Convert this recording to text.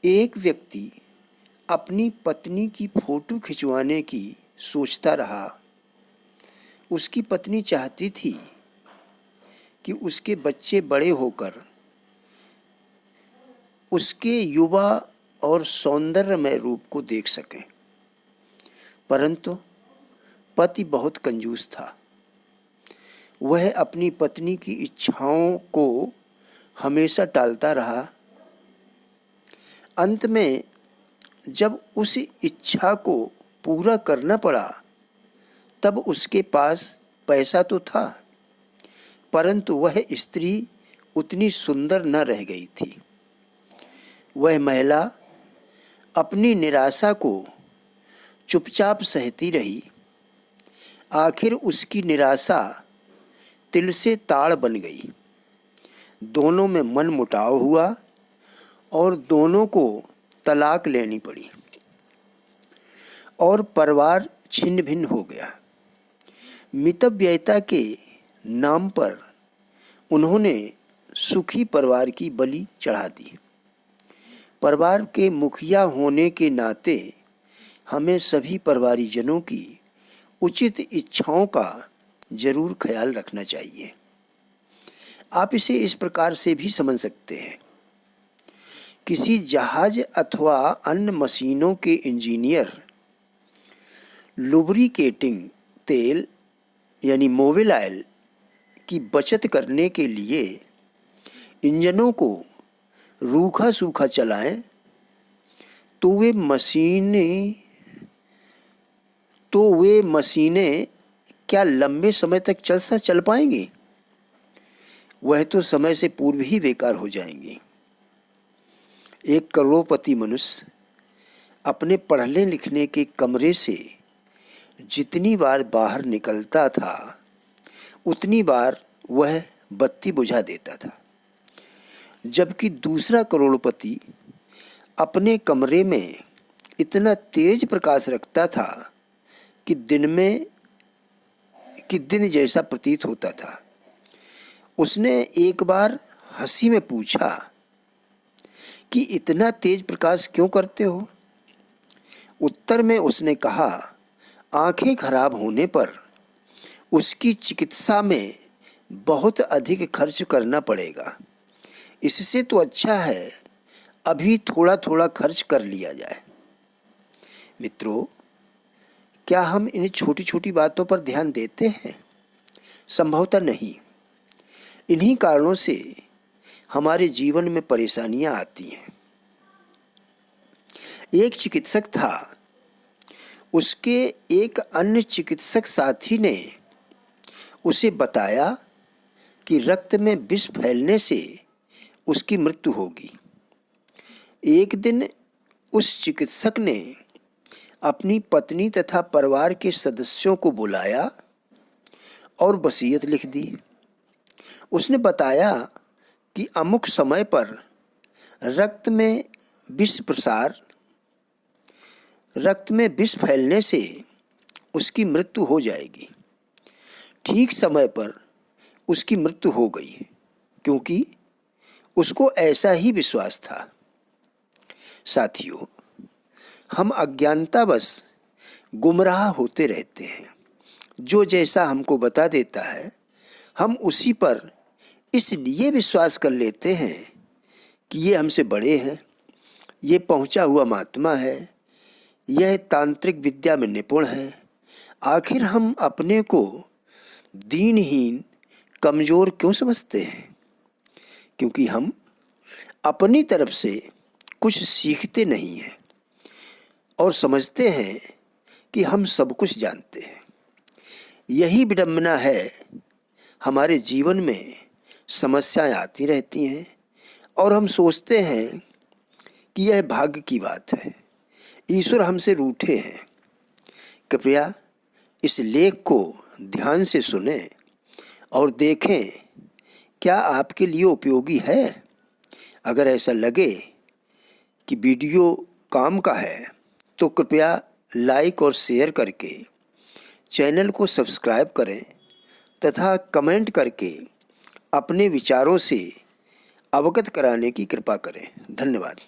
एक व्यक्ति अपनी पत्नी की फोटो खिंचवाने की सोचता रहा। उसकी पत्नी चाहती थी कि उसके बच्चे बड़े होकर उसके युवा और सौंदर्यमय रूप को देख सकें, परंतु पति बहुत कंजूस था। वह अपनी पत्नी की इच्छाओं को हमेशा टालता रहा। अंत में जब उस इच्छा को पूरा करना पड़ा तब उसके पास पैसा तो था, परंतु वह स्त्री उतनी सुंदर न रह गई थी। वह महिला अपनी निराशा को चुपचाप सहती रही। आखिर उसकी निराशा तिल से ताड़ बन गई। दोनों में मनमुटाव हुआ और दोनों को तलाक लेनी पड़ी और परिवार छिन्न भिन्न हो गया। मितव्ययिता के नाम पर उन्होंने सुखी परिवार की बलि चढ़ा दी। परिवार के मुखिया होने के नाते हमें सभी परिवारीजनों की उचित इच्छाओं का जरूर ख्याल रखना चाहिए। आप इसे इस प्रकार से भी समझ सकते हैं। किसी जहाज अथवा अन्य मशीनों के इंजीनियर लुब्रिकेटिंग तेल यानी मोबिल ऑयल की बचत करने के लिए इंजनों को रूखा सूखा चलाएं तो वे मशीनें क्या लंबे समय तक चल पाएंगी? वह तो समय से पूर्व ही बेकार हो जाएंगी। एक करोड़पति मनुष्य अपने पढ़ने लिखने के कमरे से जितनी बार बाहर निकलता था उतनी बार वह बत्ती बुझा देता था, जबकि दूसरा करोड़पति अपने कमरे में इतना तेज प्रकाश रखता था कि दिन जैसा प्रतीत होता था। उसने एक बार हंसी में पूछा कि इतना तेज प्रकाश क्यों करते हो? उत्तर में उसने कहा, आंखें खराब होने पर उसकी चिकित्सा में बहुत अधिक खर्च करना पड़ेगा। इससे तो अच्छा है अभी थोड़ा थोड़ा खर्च कर लिया जाए। मित्रों, क्या हम इन छोटी छोटी बातों पर ध्यान देते हैं? संभवतः नहीं। इन्हीं कारणों से हमारे जीवन में परेशानियां आती हैं। एक चिकित्सक था। उसके एक अन्य चिकित्सक साथी ने उसे बताया कि रक्त में विष फैलने से उसकी मृत्यु होगी। एक दिन उस चिकित्सक ने अपनी पत्नी तथा परिवार के सदस्यों को बुलाया और वसीयत लिख दी। उसने बताया कि अमुक समय पर रक्त में विष फैलने से उसकी मृत्यु हो जाएगी। ठीक समय पर उसकी मृत्यु हो गई, क्योंकि उसको ऐसा ही विश्वास था। साथियों, हम अज्ञानतावश गुमराह होते रहते हैं। जो जैसा हमको बता देता है हम उसी पर इसलिए विश्वास कर लेते हैं कि ये हमसे बड़े हैं, ये पहुंचा हुआ महात्मा है, यह तांत्रिक विद्या में निपुण है। आखिर हम अपने को दीनहीन, कमज़ोर क्यों समझते हैं? क्योंकि हम अपनी तरफ से कुछ सीखते नहीं हैं और समझते हैं कि हम सब कुछ जानते हैं। यही विडंबना है। हमारे जीवन में समस्याएं आती रहती हैं और हम सोचते हैं कि यह भाग्य की बात है, ईश्वर हमसे रूठे हैं। कृपया इस लेख को ध्यान से सुनें और देखें क्या आपके लिए उपयोगी है। अगर ऐसा लगे कि वीडियो काम का है तो कृपया लाइक और शेयर करके चैनल को सब्सक्राइब करें तथा कमेंट करके अपने विचारों से अवगत कराने की कृपा करें। धन्यवाद।